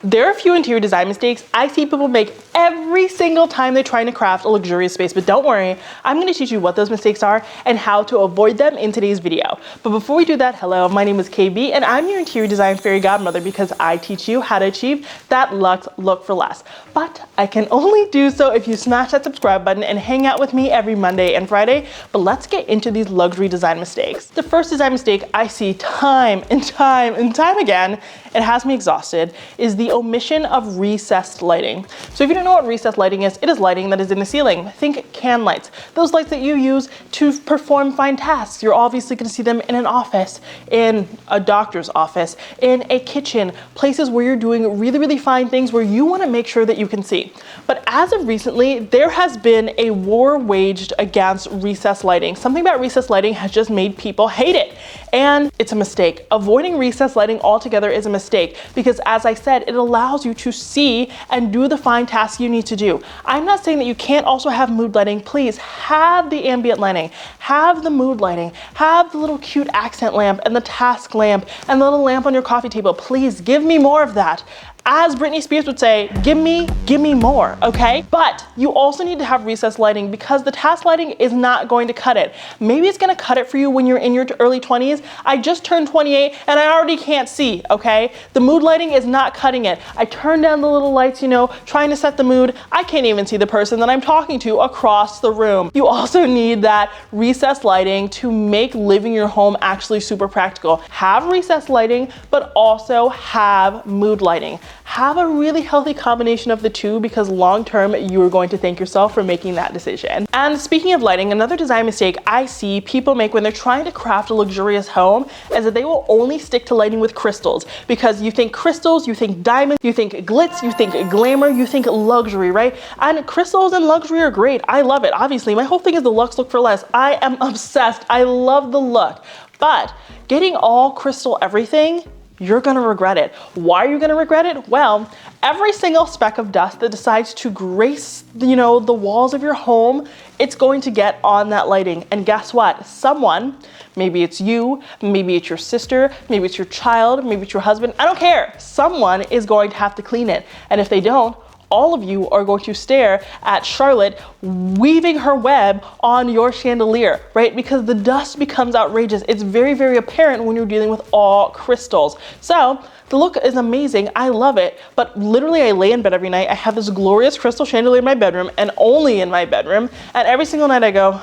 There are a few interior design mistakes I see people make every single time they're trying to craft a luxurious space, but don't worry, I'm going to teach you what those mistakes are and how to avoid them in today's video. But before we do that, hello, my name is KB and I'm your interior design fairy godmother because I teach you how to achieve that luxe look for less. But I can only do so if you smash that subscribe button and hang out with me every Monday and Friday. But let's get into these luxury design mistakes. The first design mistake I see time and time again, it has me exhausted, is the omission of recessed lighting. So if you don't know what recessed lighting is, it is lighting that is in the ceiling. Think can lights, those lights that you use to perform fine tasks. You're obviously going to see them in an office, in a doctor's office, in a kitchen, places where you're doing really fine things where you want to make sure that you can see. But as of recently, there has been a war waged against recessed lighting. Something about recessed lighting has just made people hate it. And it's a mistake. Avoiding recessed lighting altogether is a mistake because, as I said, it allows you to see and do the fine tasks you need to do. I'm not saying that you can't also have mood lighting. Please have the ambient lighting, have the mood lighting, have the little cute accent lamp and the task lamp and the little lamp on your coffee table. Please give me more of that. As Britney Spears would say, give me more, okay? But you also need to have recessed lighting because the task lighting is not going to cut it. Maybe it's gonna cut it for you when you're in your early 20s. I just turned 28 and I already can't see, okay? The mood lighting is not cutting it. I turn down the little lights, trying to set the mood. I can't even see the person that I'm talking to across the room. You also need that recessed lighting to make living your home actually super practical. Have recessed lighting, but also have mood lighting. Have a really healthy combination of the two because long term you are going to thank yourself for making that decision. And speaking of lighting, another design mistake I see people make when they're trying to craft a luxurious home is that they will only stick to lighting with crystals because you think crystals, you think diamonds, you think glitz, you think glamour, you think luxury, right? And crystals and luxury are great. I love it. Obviously, my whole thing is the luxe look for less. I am obsessed. I love the look. But getting all crystal everything, you're gonna regret it. Why are you gonna regret it? Well, every single speck of dust that decides to grace, the walls of your home, it's going to get on that lighting. And guess what? Someone, maybe it's you, maybe it's your sister, maybe it's your child, maybe it's your husband, I don't care. Someone is going to have to clean it. And if they don't, all of you are going to stare at Charlotte weaving her web on your chandelier, right? Because the dust becomes outrageous. It's very apparent when you're dealing with all crystals. So the look is amazing. I love it. But literally I lay in bed every night. I have this glorious crystal chandelier in my bedroom and only in my bedroom. And every single night I go,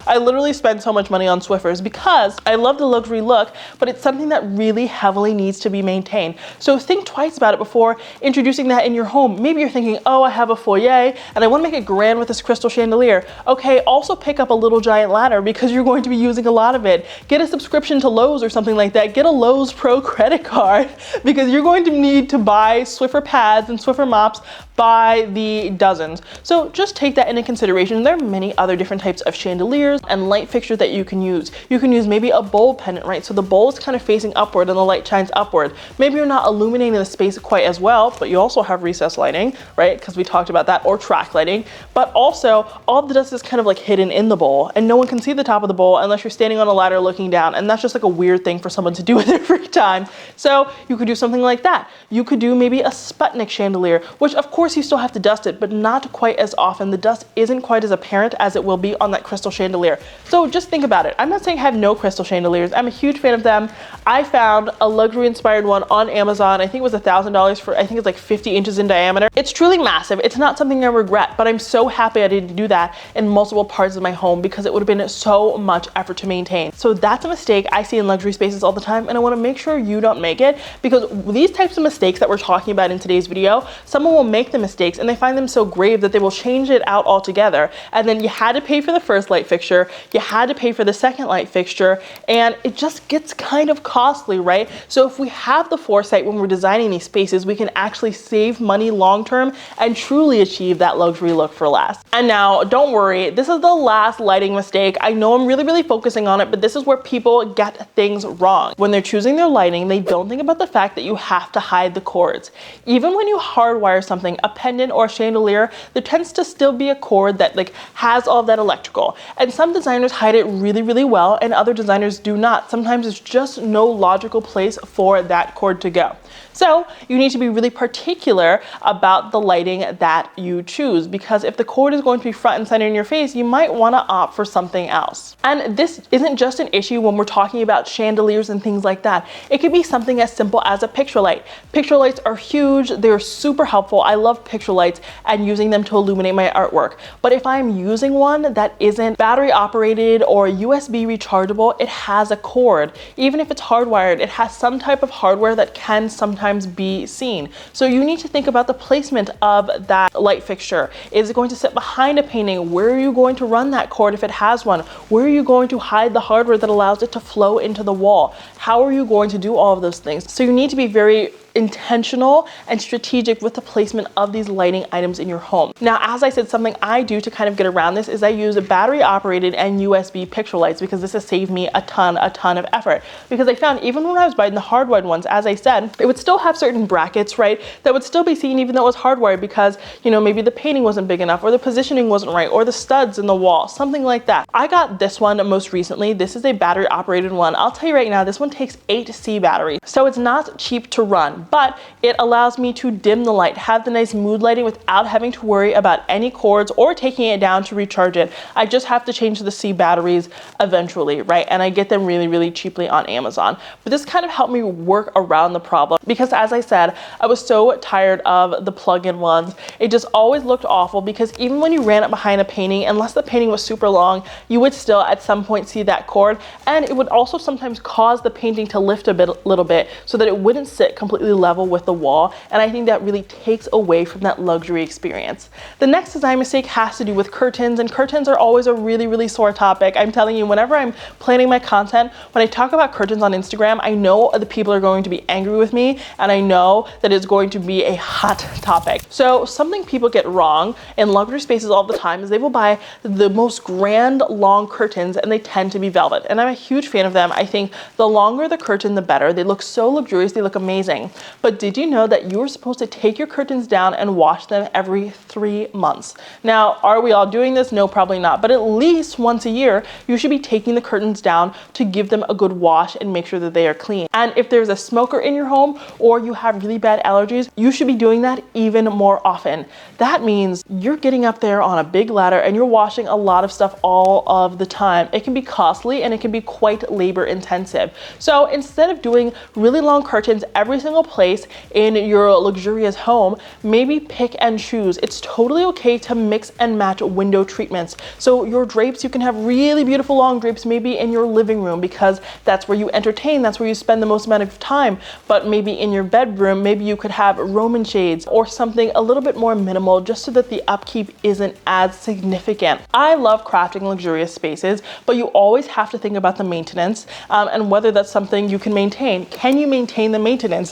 I literally spend so much money on Swiffers because I love the luxury look, but it's something that really heavily needs to be maintained. So think twice about it before introducing that in your home. Maybe you're thinking, oh, I have a foyer and I want to make it grand with this crystal chandelier. Okay, also pick up a little giant ladder because you're going to be using a lot of it. Get a subscription to Lowe's or something like that. Get a Lowe's Pro credit card because you're going to need to buy Swiffer pads and Swiffer mops by the dozens. So just take that into consideration. There are many other different types of chandeliers and light fixtures that you can use. You can use maybe a bowl pendant, right? So the bowl is kind of facing upward and the light shines upward. Maybe you're not illuminating the space quite as well, but you also have recessed lighting, right? Because we talked about that, or track lighting. But also all of the dust is kind of like hidden in the bowl and no one can see the top of the bowl unless you're standing on a ladder looking down. And that's just like a weird thing for someone to do in their free time. So you could do something like that. You could do maybe a Sputnik chandelier, which of course you still have to dust it, but not quite as often. The dust isn't quite as apparent as it will be on that crystal chandelier. So just think about it. I'm not saying have no crystal chandeliers. I'm a huge fan of them. I found a luxury inspired one on Amazon. I think it was $1,000 for, I think it's like 50 inches in diameter. It's truly massive. It's not something I regret, but I'm so happy I didn't do that in multiple parts of my home because it would have been so much effort to maintain. So that's a mistake I see in luxury spaces all the time, and I want to make sure you don't make it because these types of mistakes that we're talking about in today's video, someone will make the mistakes and they find them so grave that they will change it out altogether. And then you had to pay for the first light fixture, you had to pay for the second light fixture, and it just gets kind of costly, right? So if we have the foresight when we're designing these spaces, we can actually save money long term and truly achieve that luxury look for less. And now, don't worry, this is the last lighting mistake. I know I'm really focusing on it, but this is where people get things wrong. When they're choosing their lighting, they don't think about the fact that you have to hide the cords. Even when you hardwire something a pendant or a chandelier, there tends to still be a cord that like has all of that electrical. And some designers hide it really, really well, and other designers do not. Sometimes there's just no logical place for that cord to go. So you need to be really particular about the lighting that you choose, because if the cord is going to be front and center in your face, you might want to opt for something else. And this isn't just an issue when we're talking about chandeliers and things like that. It could be something as simple as a picture light. Picture lights are huge. They're super helpful. I love picture lights and using them to illuminate my artwork. But if I'm using one that isn't battery operated or USB rechargeable, it has a cord. Even if it's hardwired, it has some type of hardware that can sometimes be seen. So you need to think about the placement of that light fixture. Is it going to sit behind a painting? Where are you going to run that cord if it has one? Where are you going to hide the hardware that allows it to flow into the wall? How are you going to do all of those things? So you need to be very intentional and strategic with the placement of these lighting items in your home. Now, as I said, something I do to kind of get around this is I use battery operated and USB picture lights, because this has saved me a ton of effort. Because I found even when I was buying the hardwired ones, as I said, it would still have certain brackets, right, that would still be seen even though it was hardwired, because, you know, maybe the painting wasn't big enough or the positioning wasn't right or the studs in the wall, something like that. I got this one most recently. This is a battery operated one. I'll tell you right now, this one takes 8C batteries. So it's not cheap to run, but it allows me to dim the light, have the nice mood lighting without having to worry about any cords or taking it down to recharge it. I just have to change the C batteries eventually, right? And I get them really, really cheaply on Amazon. But this kind of helped me work around the problem, because as I said, I was so tired of the plug-in ones. It just always looked awful, because even when you ran it behind a painting, unless the painting was super long, you would still at some point see that cord, and it would also sometimes cause the painting to lift a little bit so that it wouldn't sit completely level with the wall, and I think that really takes away from that luxury experience. The next design mistake has to do with curtains, and curtains are always a really, really sore topic. I'm telling you, whenever I'm planning my content, when I talk about curtains on Instagram, I know the people are going to be angry with me, and I know that it's going to be a hot topic. So something people get wrong in luxury spaces all the time is they will buy the most grand long curtains, and they tend to be velvet, and I'm a huge fan of them. I think the longer the curtain, the better. They look so luxurious, they look amazing. But did you know that you're supposed to take your curtains down and wash them every 3 months? Now, are we all doing this? No, probably not. But at least once a year, you should be taking the curtains down to give them a good wash and make sure that they are clean. And if there's a smoker in your home or you have really bad allergies, you should be doing that even more often. That means you're getting up there on a big ladder and you're washing a lot of stuff all of the time. It can be costly and it can be quite labor intensive. So instead of doing really long curtains every single place in your luxurious home, maybe pick and choose. It's totally okay to mix and match window treatments. So your drapes, you can have really beautiful long drapes maybe in your living room, because that's where you entertain, that's where you spend the most amount of time. But maybe in your bedroom, maybe you could have Roman shades or something a little bit more minimal, just so that the upkeep isn't as significant. I love crafting luxurious spaces, but you always have to think about the maintenance and whether that's something you can maintain. Can you maintain the maintenance?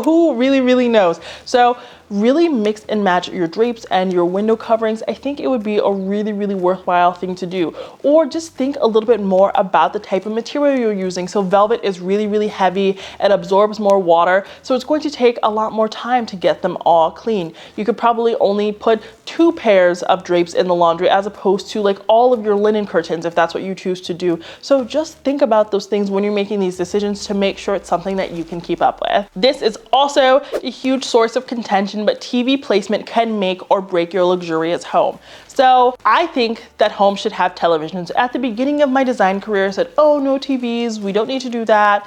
Who really knows? So really mix and match your drapes and your window coverings. I think it would be a really worthwhile thing to do. Or just think a little bit more about the type of material you're using. So velvet is really heavy, it absorbs more water, so it's going to take a lot more time to get them all clean. You could probably only put 2 pairs of drapes in the laundry as opposed to like all of your linen curtains if that's what you choose to do. So just think about those things when you're making these decisions to make sure it's something that you can keep up with. This is also a huge source of contention, but TV placement can make or break your luxurious home. So I think that homes should have televisions. At the beginning of my design career, I said, oh, no TVs, we don't need to do that,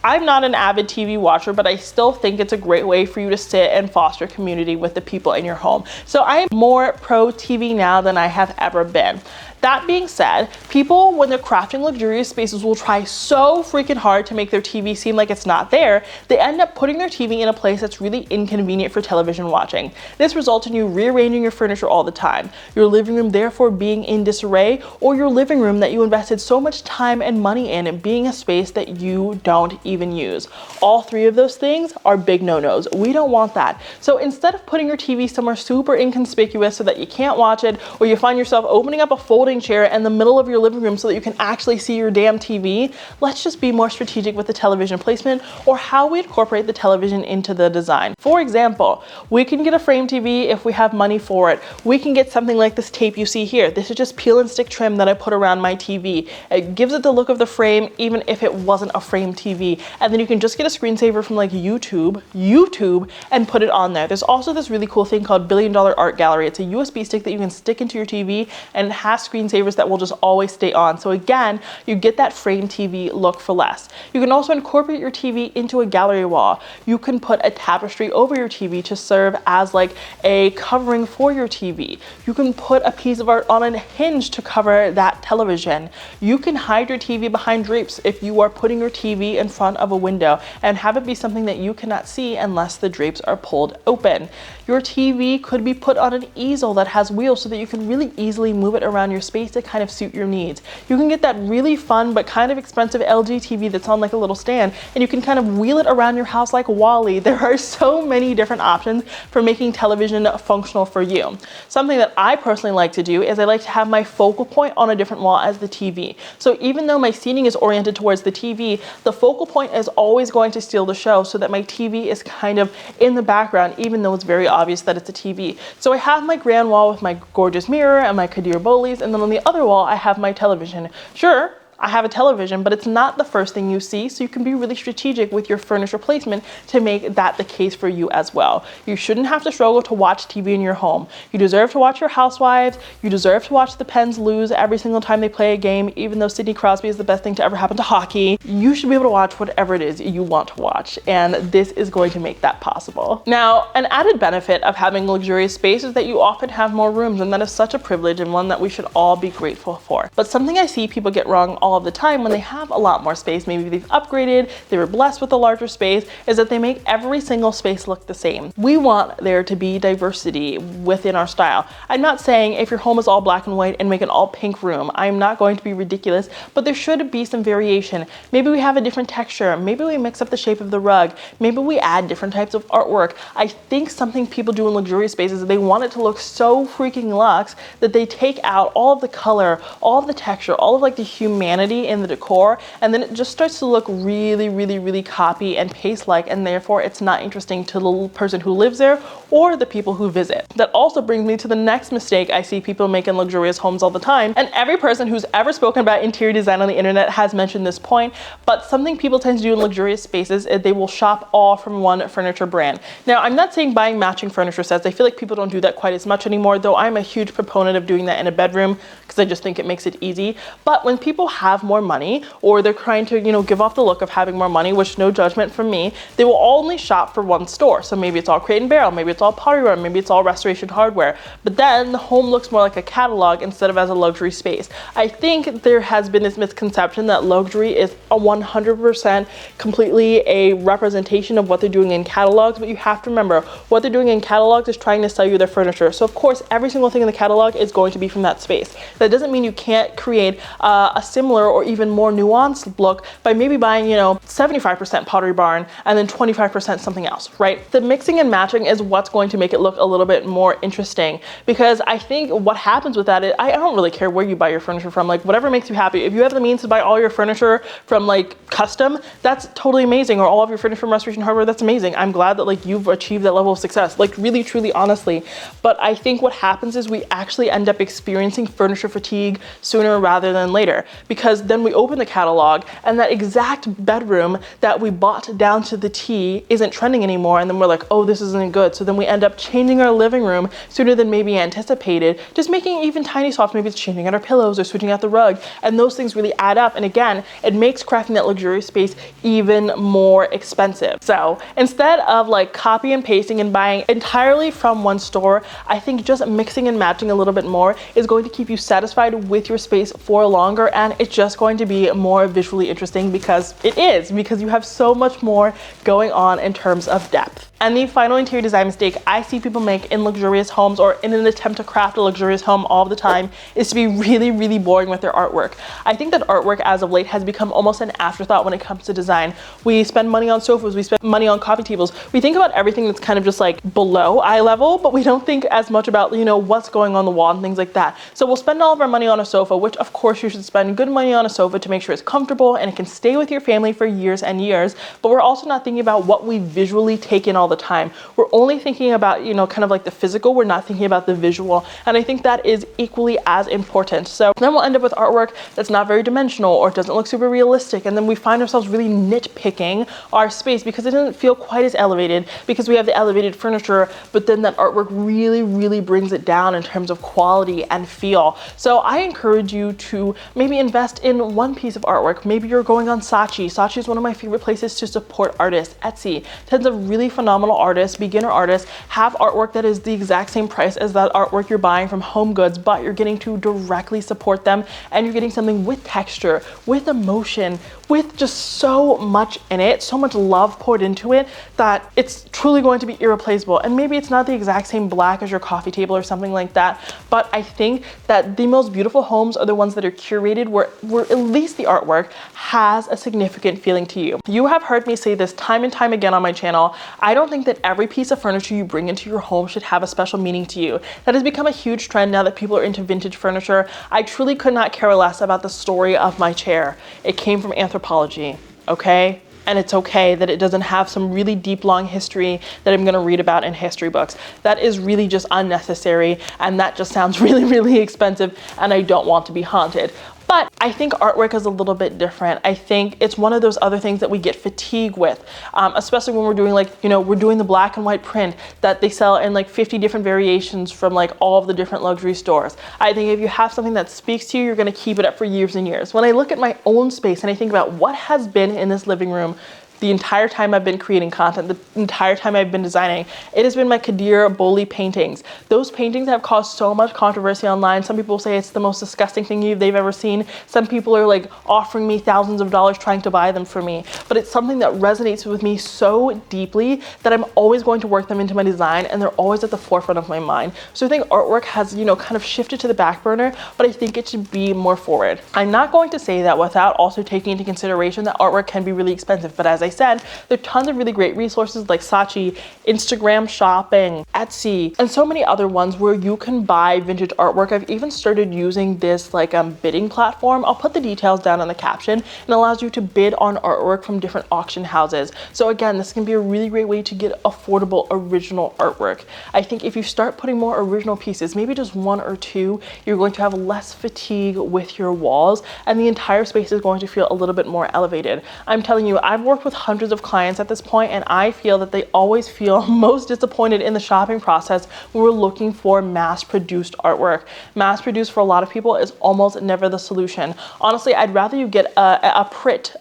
I'm not an avid TV watcher, but I still think it's a great way for you to sit and foster community with the people in your home. So I am more pro TV now than I have ever been. That being said, people, when they're crafting luxurious spaces, will try so freaking hard to make their TV seem like it's not there. They end up putting their TV in a place that's really inconvenient for television watching. This results in you rearranging your furniture all all the time. Your living room therefore being in disarray, or your living room that you invested so much time and money in being a space that you don't even use. All three of those things are big no-nos. We don't want that. So instead of putting your TV somewhere super inconspicuous so that you can't watch it, or you find yourself opening up a folding chair in the middle of your living room so that you can actually see your damn TV, let's just be more strategic with the television placement or how we incorporate the television into the design. For example, we can get a frame TV if we have money for it. We can get something like this tape you see here. This is just peel and stick trim that I put around my TV. It gives it the look of the frame even if it wasn't a frame TV. And then you can just get a screensaver from like YouTube, and put it on there. There's also this really cool thing called $1 Billion Art Gallery. It's a USB stick that you can stick into your TV, and it has screensavers that will just always stay on. So again, you get that frame TV look for less. You can also incorporate your TV into a gallery wall. You can put a tapestry over your TV to serve as like a covering for your TV. You can put a piece of art on a hinge to cover that television. You can hide your TV behind drapes if you are putting your TV in front of a window and have it be something that you cannot see unless the drapes are pulled open. Your TV could be put on an easel that has wheels so that you can really easily move it around your space to kind of suit your needs. You can get that really fun but kind of expensive LG TV that's on like a little stand, and you can kind of wheel it around your house like Wall-E. There are so many different options for making television functional for you. Something that I personally like to do is I like to have my focal point on a different wall as the TV. So even though my seating is oriented towards the TV, the focal point is always going to steal the show so that my TV is kind of in the background, even though it's very obvious that it's a TV. So I have my grand wall with my gorgeous mirror and my Kadir Bolis, and then on the other wall I have my television. Sure, I have a television, but it's not the first thing you see, so you can be really strategic with your furniture placement to make that the case for you as well. You shouldn't have to struggle to watch TV in your home. You deserve to watch your Housewives. You deserve to watch the Pens lose every single time they play a game, even though Sidney Crosby is the best thing to ever happen to hockey. You should be able to watch whatever it is you want to watch, and this is going to make that possible. Now, an added benefit of having luxurious space is that you often have more rooms, and that is such a privilege and one that we should all be grateful for. But something I see people get wrong all of the time when they have a lot more space, maybe they've upgraded, they were blessed with a larger space, is that they make every single space look the same. We want there to be diversity within our style. I'm not saying if your home is all black and white and make an all pink room. I'm not going to be ridiculous, but there should be some variation. Maybe we have a different texture. Maybe we mix up the shape of the rug. Maybe we add different types of artwork. I think something people do in luxurious spaces is they want it to look so freaking luxe that they take out all of the color, all of the texture, all of like the humanity in the decor, and then it just starts to look really copy and paste like, and therefore it's not interesting to the person who lives there or the people who visit. That also brings me to the next mistake I see people make in luxurious homes all the time, and every person who's ever spoken about interior design on the internet has mentioned this point, but something people tend to do in luxurious spaces is they will shop all from one furniture brand. Now, I'm not saying buying matching furniture sets. I feel like people don't do that quite as much anymore, though I'm a huge proponent of doing that in a bedroom because I just think it makes it easy. But when people have more money, or they're trying to, give off the look of having more money, which no judgment from me, they will only shop for one store. So maybe it's all Crate and Barrel, maybe it's all Pottery Barn, maybe it's all Restoration Hardware. But then the home looks more like a catalog instead of as a luxury space. I think there has been this misconception that luxury is a 100% completely a representation of what they're doing in catalogs, but you have to remember what they're doing in catalogs is trying to sell you their furniture. So of course, every single thing in the catalog is going to be from that space. That doesn't mean you can't create a similar or even more nuanced look by maybe buying, 75% Pottery Barn and then 25% something else, right? The mixing and matching is what's going to make it look a little bit more interesting, because I think what happens with that is, I don't really care where you buy your furniture from, like whatever makes you happy. If you have the means to buy all your furniture from like custom, that's totally amazing, or all of your furniture from Restoration Hardware, that's amazing. I'm glad that like you've achieved that level of success, like really, truly, honestly. But I think what happens is we actually end up experiencing furniture fatigue sooner rather than later, because then we open the catalog and that exact bedroom that we bought down to the T isn't trending anymore, and then we're like, oh, this isn't good. So then we end up changing our living room sooner than maybe anticipated, just making even tiny swaps. Maybe it's changing out our pillows or switching out the rug, and those things really add up, and again, it makes crafting that luxurious space even more expensive. So instead of like copy and pasting and buying entirely from one store, I think just mixing and matching a little bit more is going to keep you satisfied with your space for longer, and it's just going to be more visually interesting because you have so much more going on in terms of depth. And the final interior design mistake I see people make in luxurious homes or in an attempt to craft a luxurious home all the time is to be really, really boring with their artwork. I think that artwork as of late has become almost an afterthought when it comes to design. We spend money on sofas, we spend money on coffee tables. We think about everything that's kind of just like below eye level, but we don't think as much about, you know, what's going on the wall and things like that. So we'll spend all of our money on a sofa, which of course you should spend good money on a sofa to make sure it's comfortable and it can stay with your family for years and years. But we're also not thinking about what we visually take in all the time. We're only thinking about, you know, kind of like the physical. We're not thinking about the visual. And I think that is equally as important. So then we'll end up with artwork that's not very dimensional or it doesn't look super realistic. And then we find ourselves really nitpicking our space because it doesn't feel quite as elevated because we have the elevated furniture, but then that artwork really, really brings it down in terms of quality and feel. So I encourage you to maybe invest in one piece of artwork. Maybe you're going on Saatchi. Saatchi is one of my favorite places to support artists. Etsy, tons of really phenomenal artists, beginner artists, have artwork that is the exact same price as that artwork you're buying from Home Goods, but you're getting to directly support them and you're getting something with texture, with emotion, with just so much in it, so much love poured into it that it's truly going to be irreplaceable. And maybe it's not the exact same black as your coffee table or something like that, but I think that the most beautiful homes are the ones that are curated where at least the artwork has a significant feeling to you. You have heard me say this time and time again on my channel. I don't think that every piece of furniture you bring into your home should have a special meaning to you. That has become a huge trend now that people are into vintage furniture. I truly could not care less about the story of my chair. It came from anthropology, okay? And it's okay that it doesn't have some really deep, long history that I'm gonna read about in history books. That is really just unnecessary, and that just sounds really, really expensive, and I don't want to be haunted. But I think artwork is a little bit different. I think it's one of those other things that we get fatigue with, especially when we're doing like, you know, we're doing the black and white print that they sell in like 50 different variations from like all of the different luxury stores. I think if you have something that speaks to you, you're gonna keep it up for years and years. When I look at my own space and I think about what has been in this living room the entire time I've been creating content, the entire time I've been designing, it has been my Kadir Boli paintings. Those paintings have caused so much controversy online. Some people say it's the most disgusting thing they've ever seen. Some people are like offering me thousands of dollars trying to buy them for me. But it's something that resonates with me so deeply that I'm always going to work them into my design, and they're always at the forefront of my mind. So I think artwork has, you know, kind of shifted to the back burner, but I think it should be more forward. I'm not going to say that without also taking into consideration that artwork can be really expensive, but as I said, there are tons of really great resources like Saatchi, Instagram shopping, Etsy, and so many other ones where you can buy vintage artwork. I've even started using this like bidding platform. I'll put the details down in the caption, and it allows you to bid on artwork from different auction houses. So again, this can be a really great way to get affordable original artwork. I think if you start putting more original pieces, maybe just one or two, you're going to have less fatigue with your walls, and the entire space is going to feel a little bit more elevated. I'm telling you, I've worked with hundreds of clients at this point, and I feel that they always feel most disappointed in the shopping process when we're looking for mass-produced artwork. Mass-produced for a lot of people is almost never the solution. Honestly, I'd rather you get a print,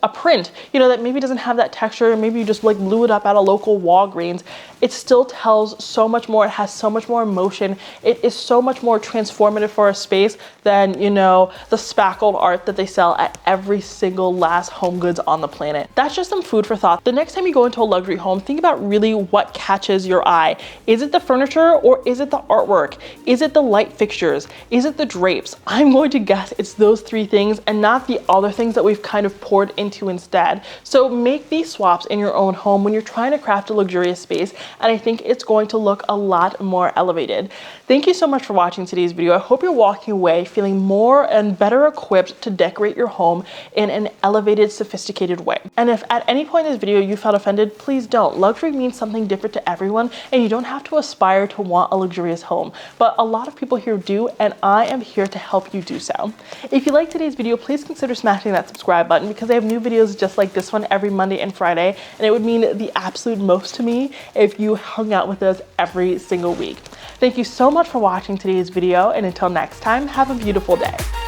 you know, that maybe doesn't have that texture, maybe you just like blew it up at a local Walgreens. It still tells so much more, it has so much more emotion, it is so much more transformative for a space than, you know, the spackled art that they sell at every single last Home Goods on the planet. That's just some food for thought. The next time you go into a luxury home, think about really what catches your eye. Is it the furniture or is it the artwork? Is it the light fixtures? Is it the drapes? I'm going to guess it's those three things and not the other things that we've kind of poured into instead. So make these swaps in your own home when you're trying to craft a luxurious space, and I think it's going to look a lot more elevated. Thank you so much for watching today's video. I hope you're walking away feeling more and better equipped to decorate your home in an elevated, sophisticated way. And if at any point in this video you felt offended, please don't. Luxury means something different to everyone, and you don't have to aspire to want a luxurious home, but a lot of people here do, and I am here to help you do so. If you liked today's video, please consider smashing that subscribe button because I have new videos just like this one every Monday and Friday, and it would mean the absolute most to me if you hung out with us every single week. Thank you so much for watching today's video, and until next time, have a beautiful day.